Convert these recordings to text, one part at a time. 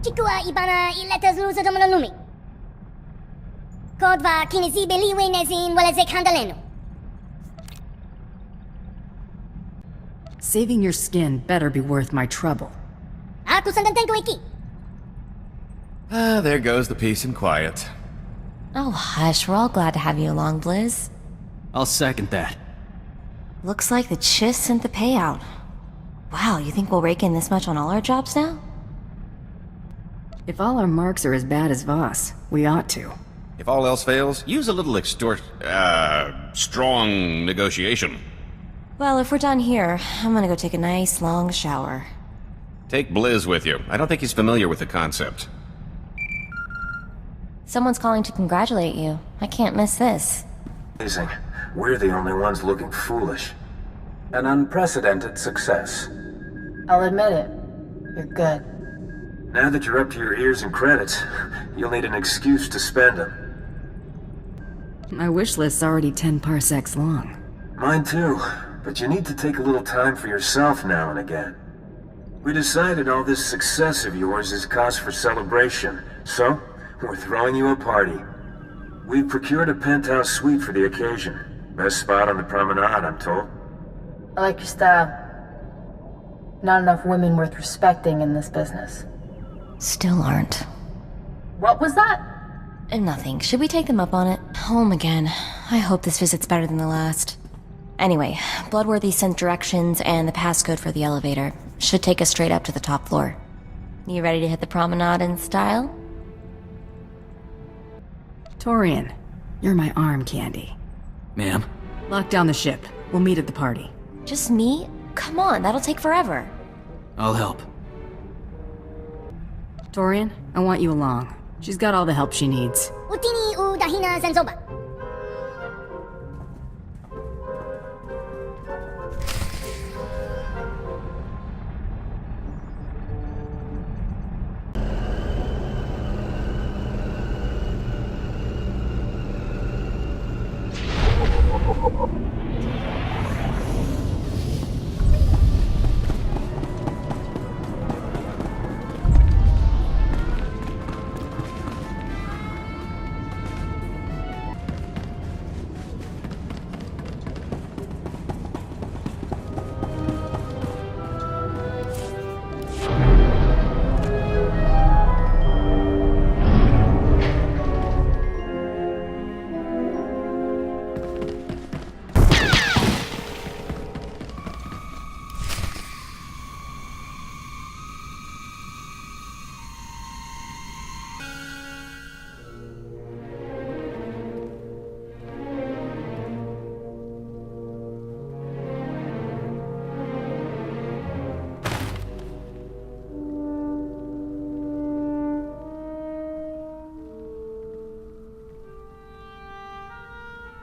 Chikua ibana iletas lusa domolumi. Kodva kinisi beliwe nezin waleze kandaleno. Saving your skin better be worth my trouble. Aku sandantenko iki. Ah, there goes the peace and quiet. Oh, hush. We're all glad to have you along, Blizz. I'll second that. Looks like the Chiss sent the payout. Wow, you think we'll rake in this much on all our jobs now? If all our marks are as bad as Voss, we ought to. If all else fails, use a little strong negotiation. Well, if we're done here, I'm gonna go take a nice long shower. Take Blizz with you. I don't think he's familiar with the concept. Someone's calling to congratulate you. I can't miss this. Amazing. We're the only ones looking foolish. An unprecedented success. I'll admit it. You're good. Now that you're up to your ears in credits, you'll need an excuse to spend them. My wish list's already 10 parsecs long. Mine too, but you need to take a little time for yourself now and again. We decided all this success of yours is cause for celebration, so we're throwing you a party. We've procured a penthouse suite for the occasion. Best spot on the promenade, I'm told. I like your style. Not enough women worth respecting in this business. Still aren't. What was that? Nothing. Should we take them up on it? Home again. I hope this visit's better than the last. Anyway, Bloodworthy sent directions and the passcode for the elevator. Should take us straight up to the top floor. You ready to hit the promenade in style? Torian, you're my arm candy. Ma'am? Lock down the ship. We'll meet at the party. Just me? Come on, that'll take forever. I'll help. Torian, I want you along. She's got all the help she needs. Utini u dahina sensoba.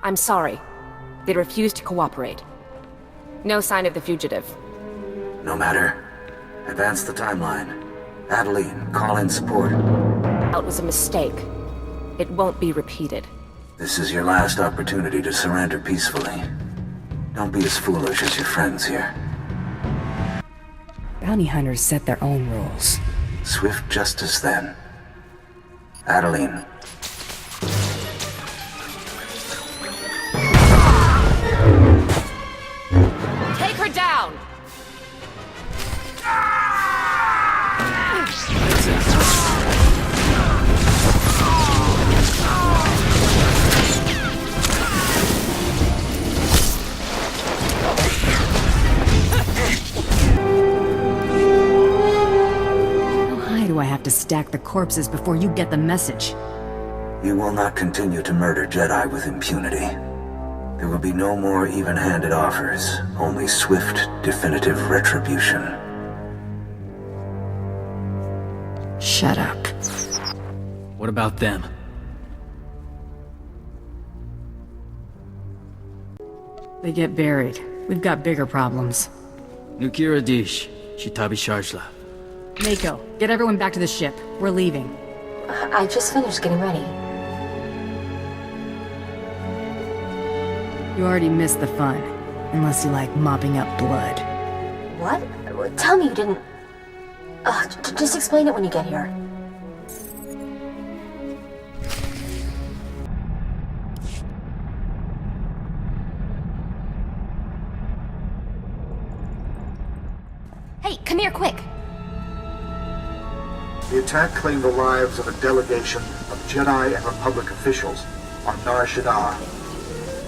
I'm sorry. They refused to cooperate. No sign of the fugitive. No matter. Advance the timeline. Adeline, call in support. It was a mistake. It won't be repeated. This is your last opportunity to surrender peacefully. Don't be as foolish as your friends here. Bounty hunters set their own rules. Swift justice, then. Adeline. Take her down! Do I have to stack the corpses before you get the message? You will not continue to murder Jedi with impunity. There will be no more even-handed offers, only swift, definitive retribution. Shut up. What about them? They get buried. We've got bigger problems. Nukira Dish, Shitabi Sharjla. Mako, get everyone back to the ship. We're leaving. I just finished getting ready. You already missed the fun. Unless you like mopping up blood. What? Tell me you didn't... just explain it when you get here. The attack claimed the lives of a delegation of Jedi and Republic officials on Nar Shaddaa.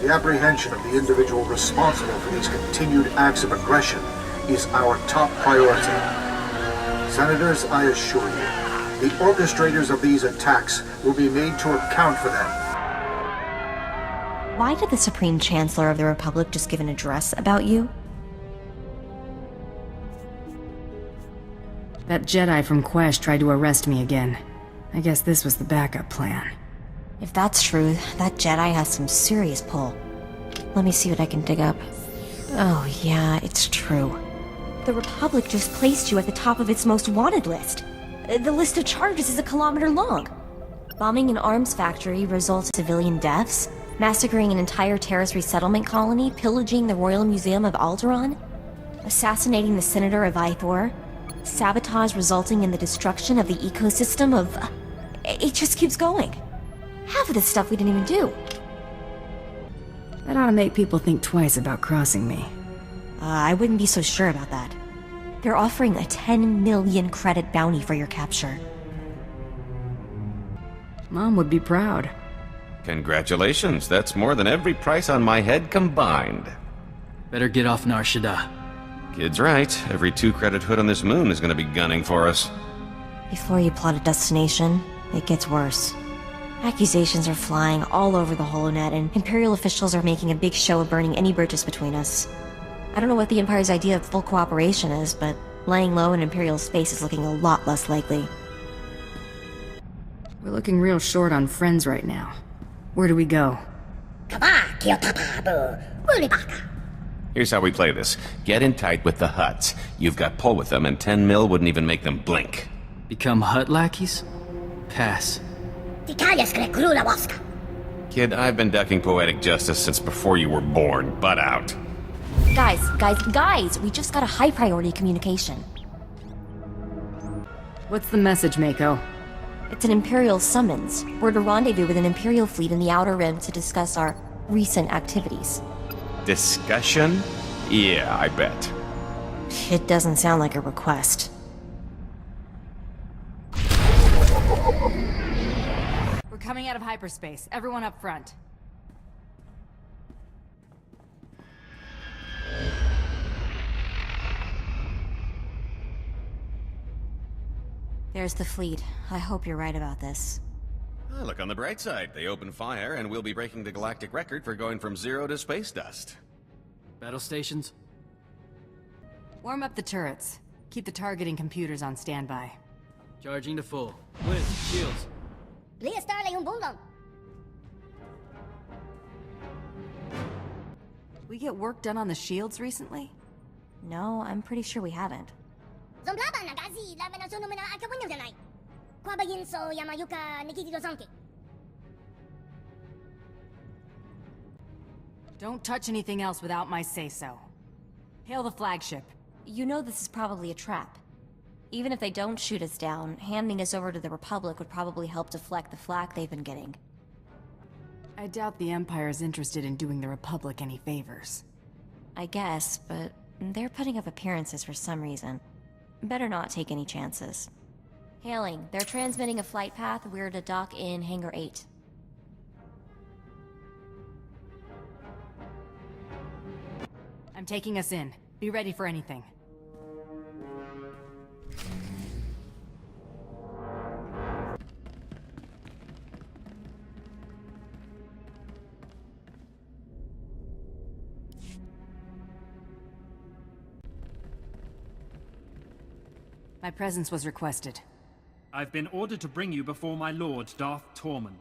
The apprehension of the individual responsible for these continued acts of aggression is our top priority. Senators, I assure you, the orchestrators of these attacks will be made to account for them. Why did the Supreme Chancellor of the Republic just give an address about you? That Jedi from Quesh tried to arrest me again. I guess this was the backup plan. If that's true, that Jedi has some serious pull. Let me see what I can dig up. Oh yeah, it's true. The Republic just placed you at the top of its most wanted list. The list of charges is a kilometer long. Bombing an arms factory results in civilian deaths, massacring an entire terrorist resettlement colony, pillaging the Royal Museum of Alderaan, assassinating the Senator of Ithor, sabotage resulting in the destruction of the ecosystem of... It just keeps going. Half of this stuff we didn't even do. That ought to make people think twice about crossing me. I wouldn't be so sure about that. They're offering a 10 million credit bounty for your capture. Mom would be proud. Congratulations, that's more than every price on my head combined. Better get off Nar Shaddaa. Kid's right, every 2-credit hood on this moon is gonna be gunning for us. Before you plot a destination, it gets worse. Accusations are flying all over the holonet, and Imperial officials are making a big show of burning any bridges between us. I don't know what the Empire's idea of full cooperation is, but laying low in Imperial space is looking a lot less likely. We're looking real short on friends right now. Where do we go? Here's how we play this. Get in tight with the Hutts. You've got pull with them, and 10 mil wouldn't even make them blink. Become Hutt lackeys? Pass. Kid, I've been ducking poetic justice since before you were born. Butt out. Guys! We just got a high-priority communication. What's the message, Mako? It's an Imperial summons. We're to rendezvous with an Imperial fleet in the Outer Rim to discuss our recent activities. Discussion? Yeah, I bet. It doesn't sound like a request. We're coming out of hyperspace. Everyone up front. There's the fleet. I hope you're right about this. Look on the bright side. They open fire, and we'll be breaking the galactic record for going from 0 to space dust. Battle stations? Warm up the turrets. Keep the targeting computers on standby. Charging to full. Blitz, shields. We get work done on the shields recently? No, I'm pretty sure we haven't. Don't touch anything else without my say-so. Hail the flagship. You know this is probably a trap. Even if they don't shoot us down, handing us over to the Republic would probably help deflect the flak they've been getting. I doubt the Empire's interested in doing the Republic any favors. I guess, but they're putting up appearances for some reason. Better not take any chances. Hailing, they're transmitting a flight path. We're to dock in Hangar 8. I'm taking us in. Be ready for anything. My presence was requested. I've been ordered to bring you before my lord, Darth Tormen.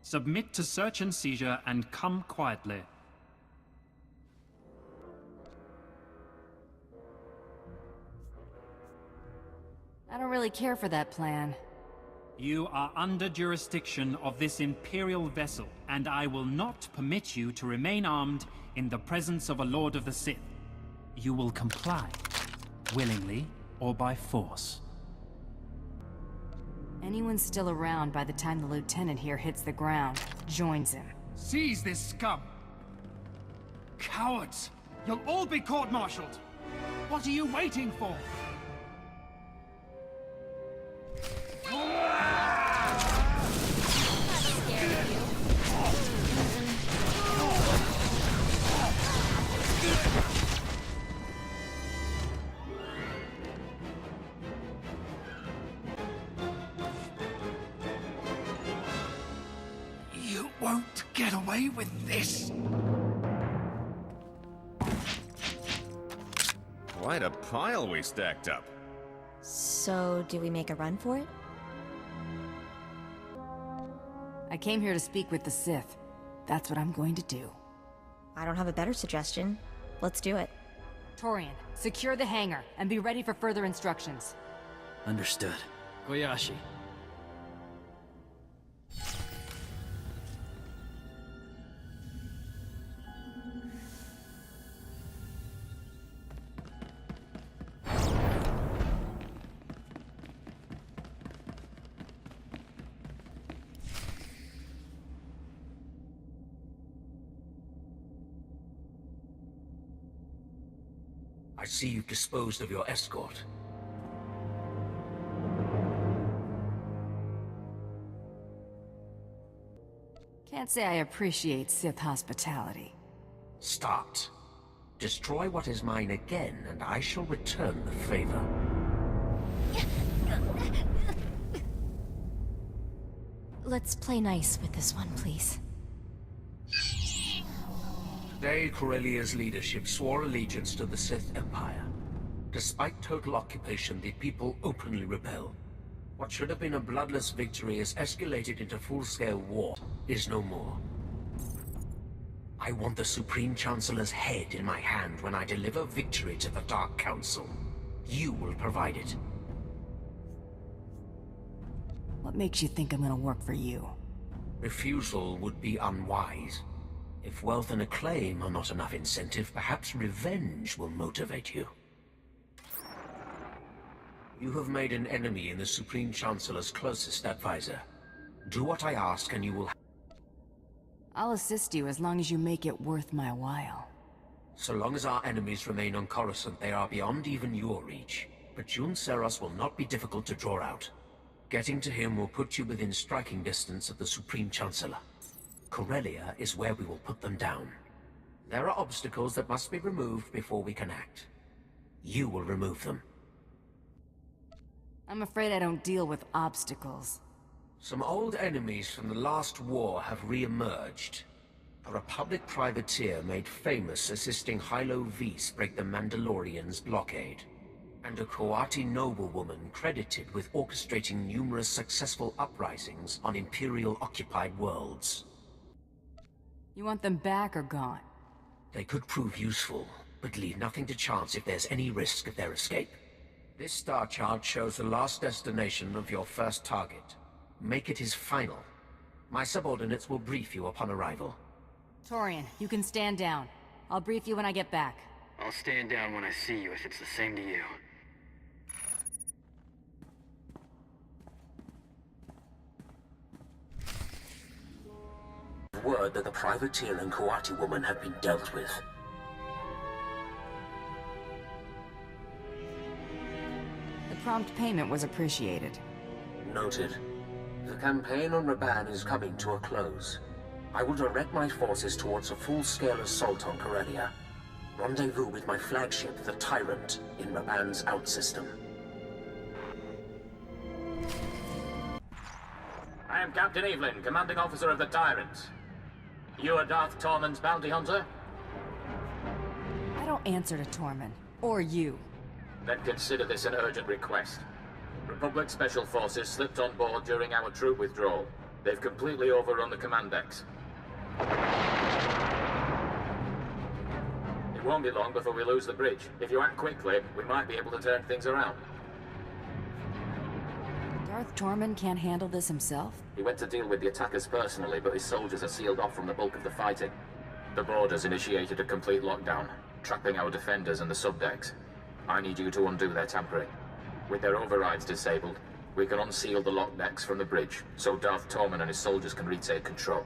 Submit to search and seizure and come quietly. I don't really care for that plan. You are under jurisdiction of this Imperial vessel, and I will not permit you to remain armed in the presence of a Lord of the Sith. You will comply, willingly or by force. Anyone still around by the time the lieutenant here hits the ground joins him. Seize this scum! Cowards! You'll all be court-martialed! What are you waiting for? won't get away with this! Quite a pile we stacked up. So, do we make a run for it? I came here to speak with the Sith. That's what I'm going to do. I don't have a better suggestion. Let's do it. Torian, secure the hangar, and be ready for further instructions. Understood. Koyashi. I see you've disposed of your escort. Can't say I appreciate Sith hospitality. Start. Destroy what is mine again, and I shall return the favor. Let's play nice with this one, please. Today, Corellia's leadership swore allegiance to the Sith Empire. Despite total occupation, the people openly rebel. What should have been a bloodless victory has escalated into full-scale war, is no more. I want the Supreme Chancellor's head in my hand when I deliver victory to the Dark Council. You will provide it. What makes you think I'm gonna work for you? Refusal would be unwise. If wealth and acclaim are not enough incentive, perhaps revenge will motivate you. You have made an enemy in the Supreme Chancellor's closest advisor. Do what I ask and you will... I'll assist you as long as you make it worth my while. So long as our enemies remain on Coruscant, they are beyond even your reach. But Jun Seros will not be difficult to draw out. Getting to him will put you within striking distance of the Supreme Chancellor. Corellia is where we will put them down. There are obstacles that must be removed before we can act. You will remove them. I'm afraid I don't deal with obstacles. Some old enemies from the last war have re-emerged. A Republic privateer made famous assisting Hylo Vise break the Mandalorians' blockade. And a Coati noblewoman credited with orchestrating numerous successful uprisings on Imperial-occupied worlds. You want them back or gone? They could prove useful, but leave nothing to chance if there's any risk of their escape. This star chart shows the last destination of your first target. Make it his final. My subordinates will brief you upon arrival. Torian, you can stand down. I'll brief you when I get back. I'll stand down when I see you if it's the same to you. Word that the privateer and Coati woman have been dealt with. The prompt payment was appreciated. Noted. The campaign on Raban is coming to a close. I will direct my forces towards a full-scale assault on Corellia. Rendezvous with my flagship, the Tyrant, in Raban's outsystem. I am Captain Evelyn, commanding officer of the Tyrant. You are Darth Tormen's bounty hunter? I don't answer to Tormen. Or you. Then consider this an urgent request. Republic Special Forces slipped on board during our troop withdrawal. They've completely overrun the command decks. It won't be long before we lose the bridge. If you act quickly, we might be able to turn things around. Darth Tormen can't handle this himself? He went to deal with the attackers personally, but his soldiers are sealed off from the bulk of the fighting. The borders initiated a complete lockdown, trapping our defenders and the subdecks. I need you to undo their tampering. With their overrides disabled, we can unseal the lock decks from the bridge, so Darth Tormen and his soldiers can retake control.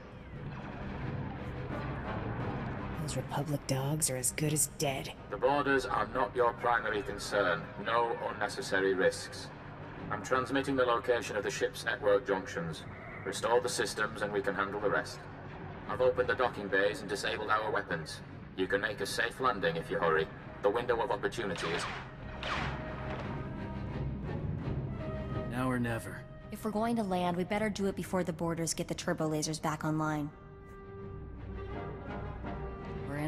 Those Republic dogs are as good as dead. The borders are not your primary concern. No unnecessary risks. I'm transmitting the location of the ship's network junctions. Restore the systems and we can handle the rest. I've opened the docking bays and disabled our weapons. You can make a safe landing if you hurry. The window of opportunity is... Now or never. If we're going to land, we better do it before the boarders get the turbo lasers back online.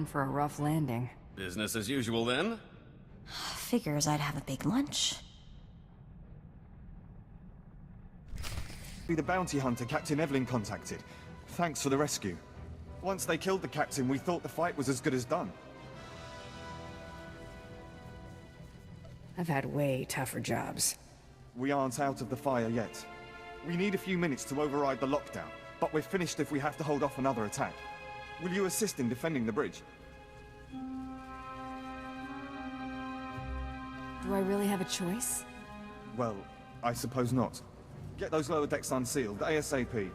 in for a rough landing. Business as usual, then? Figures I'd have a big lunch. Be the bounty hunter Captain Evelyn contacted. Thanks for the rescue. Once they killed the captain, we thought the fight was as good as done. I've had way tougher jobs. We aren't out of the fire yet. We need a few minutes to override the lockdown, but we're finished if we have to hold off another attack. Will you assist in defending the bridge? Do I really have a choice? Well, I suppose not. Get those lower decks unsealed, ASAP.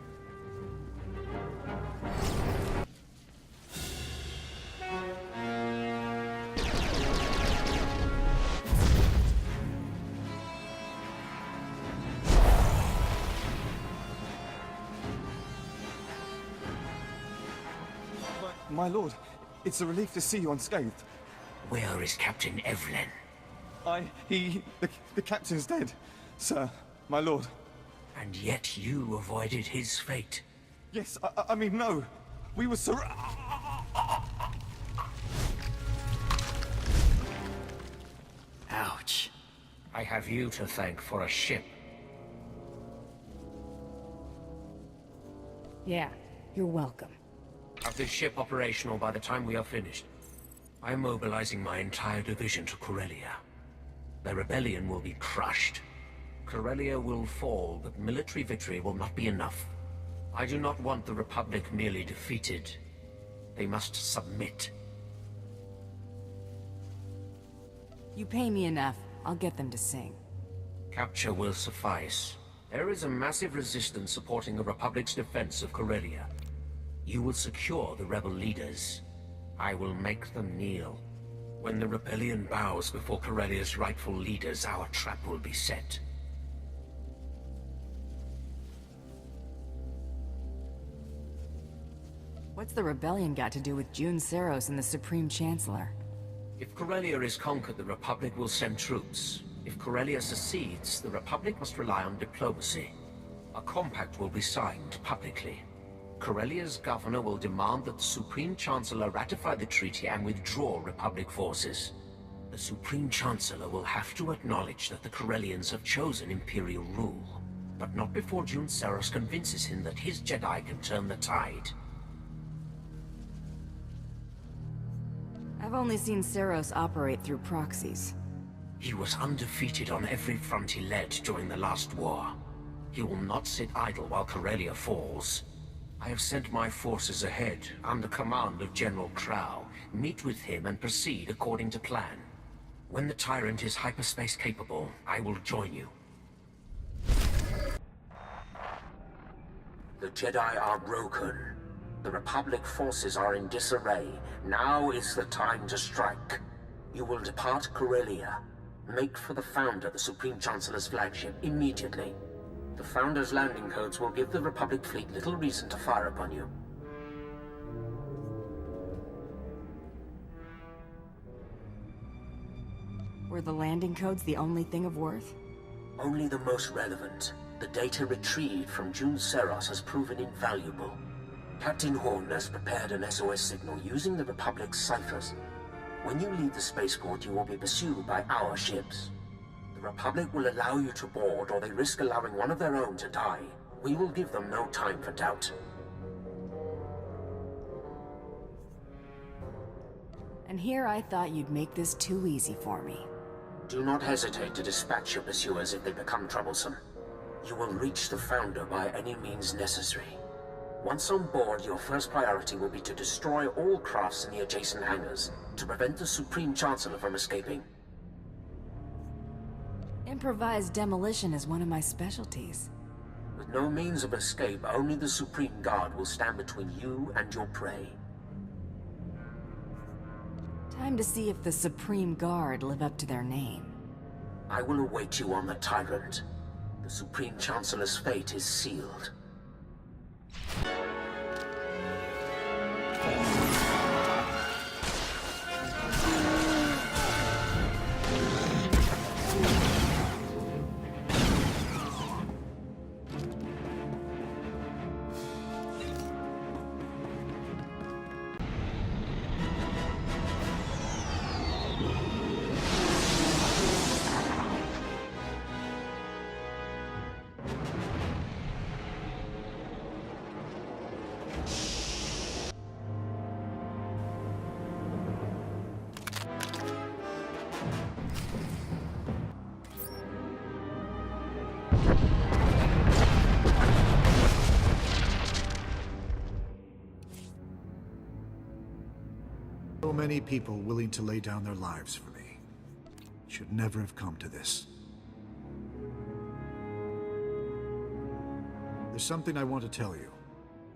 My lord, it's a relief to see you unscathed. Where is Captain Evelyn? The captain's dead, sir, my lord. And yet you avoided his fate. Yes, I mean, no. We were Ouch. I have you to thank for a ship. Yeah, you're welcome. Have this ship operational by the time we are finished. I am mobilizing my entire division to Corellia. The rebellion will be crushed. Corellia will fall, but military victory will not be enough. I do not want the Republic merely defeated. They must submit. You pay me enough, I'll get them to sing. Capture will suffice. There is a massive resistance supporting the Republic's defense of Corellia. You will secure the rebel leaders. I will make them kneel. When the rebellion bows before Corellia's rightful leaders, our trap will be set. What's the rebellion got to do with June Saros and the Supreme Chancellor? If Corellia is conquered, the Republic will send troops. If Corellia secedes, the Republic must rely on diplomacy. A compact will be signed publicly. Corellia's governor will demand that the Supreme Chancellor ratify the treaty and withdraw Republic forces. The Supreme Chancellor will have to acknowledge that the Corellians have chosen Imperial rule, but not before June Saros convinces him that his Jedi can turn the tide. I've only seen Saros operate through proxies. He was undefeated on every front he led during the last war. He will not sit idle while Corellia falls. I have sent my forces ahead, under command of General Crow. Meet with him and proceed according to plan. When the Tyrant is hyperspace capable, I will join you. The Jedi are broken. The Republic forces are in disarray. Now is the time to strike. You will depart Corellia. Make for the Founder, the Supreme Chancellor's flagship, immediately. The Founder's landing codes will give the Republic fleet little reason to fire upon you. Were the landing codes the only thing of worth? Only the most relevant. The data retrieved from June Saros has proven invaluable. Captain Horn has prepared an SOS signal using the Republic's ciphers. When you leave the spaceport, you will be pursued by our ships. The Republic will allow you to board, or they risk allowing one of their own to die. We will give them no time for doubt. And here I thought you'd make this too easy for me. Do not hesitate to dispatch your pursuers if they become troublesome. You will reach the Founder by any means necessary. Once on board, your first priority will be to destroy all crafts in the adjacent hangars, to prevent the Supreme Chancellor from escaping. Improvised demolition is one of my specialties. With no means of escape, only the Supreme Guard will stand between you and your prey. Time to see if the Supreme Guard live up to their name. I will await you on the Tyrant. The Supreme Chancellor's fate is sealed. So many people willing to lay down their lives for me. It should never have come to this. There's something I want to tell you,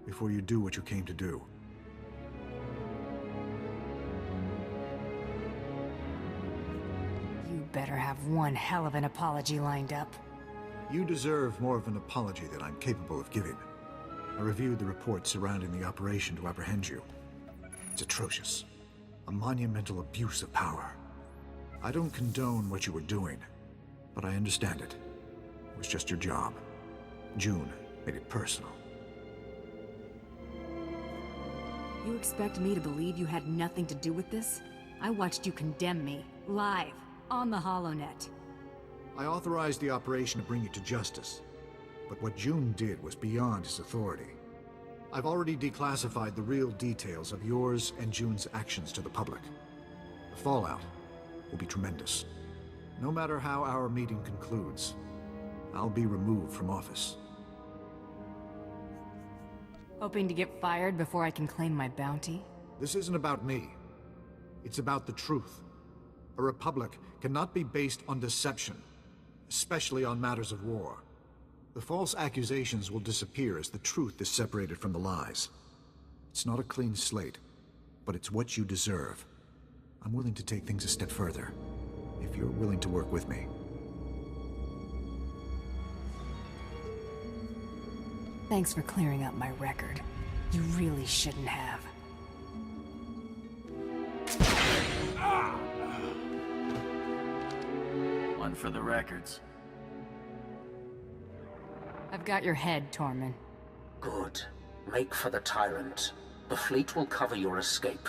before you do what you came to do. You better have one hell of an apology lined up. You deserve more of an apology than I'm capable of giving. I reviewed the reports surrounding the operation to apprehend you. It's atrocious. A monumental abuse of power. I don't condone what you were doing, but I understand it. It was just your job. June made it personal. You expect me to believe you had nothing to do with this? I watched you condemn me, live, on the HoloNet. I authorized the operation to bring you to justice, but what June did was beyond his authority. I've already declassified the real details of yours and June's actions to the public. The fallout will be tremendous. No matter how our meeting concludes, I'll be removed from office. Hoping to get fired before I can claim my bounty? This isn't about me. It's about the truth. A republic cannot be based on deception, especially on matters of war. The false accusations will disappear as the truth is separated from the lies. It's not a clean slate, but it's what you deserve. I'm willing to take things a step further, if you're willing to work with me. Thanks for clearing up my record. You really shouldn't have. One for the records. I've got your head, Tormen. Good. Make for the Tyrant. The fleet will cover your escape.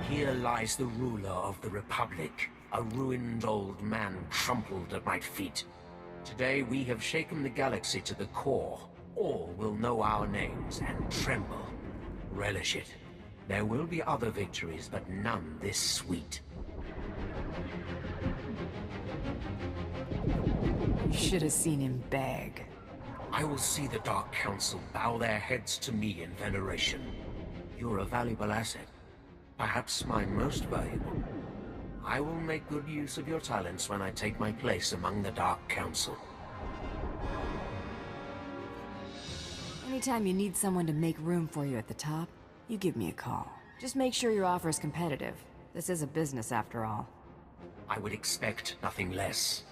Here lies the ruler of the Republic, a ruined old man trampled at my feet. Today we have shaken the galaxy to the core. All will know our names and tremble. Relish it. There will be other victories, but none this sweet. You should have seen him beg. I will see the Dark Council bow their heads to me in veneration. You're a valuable asset. Perhaps my most valuable. I will make good use of your talents when I take my place among the Dark Council. Anytime you need someone to make room for you at the top, you give me a call. Just make sure your offer is competitive. This is a business after all. I would expect nothing less.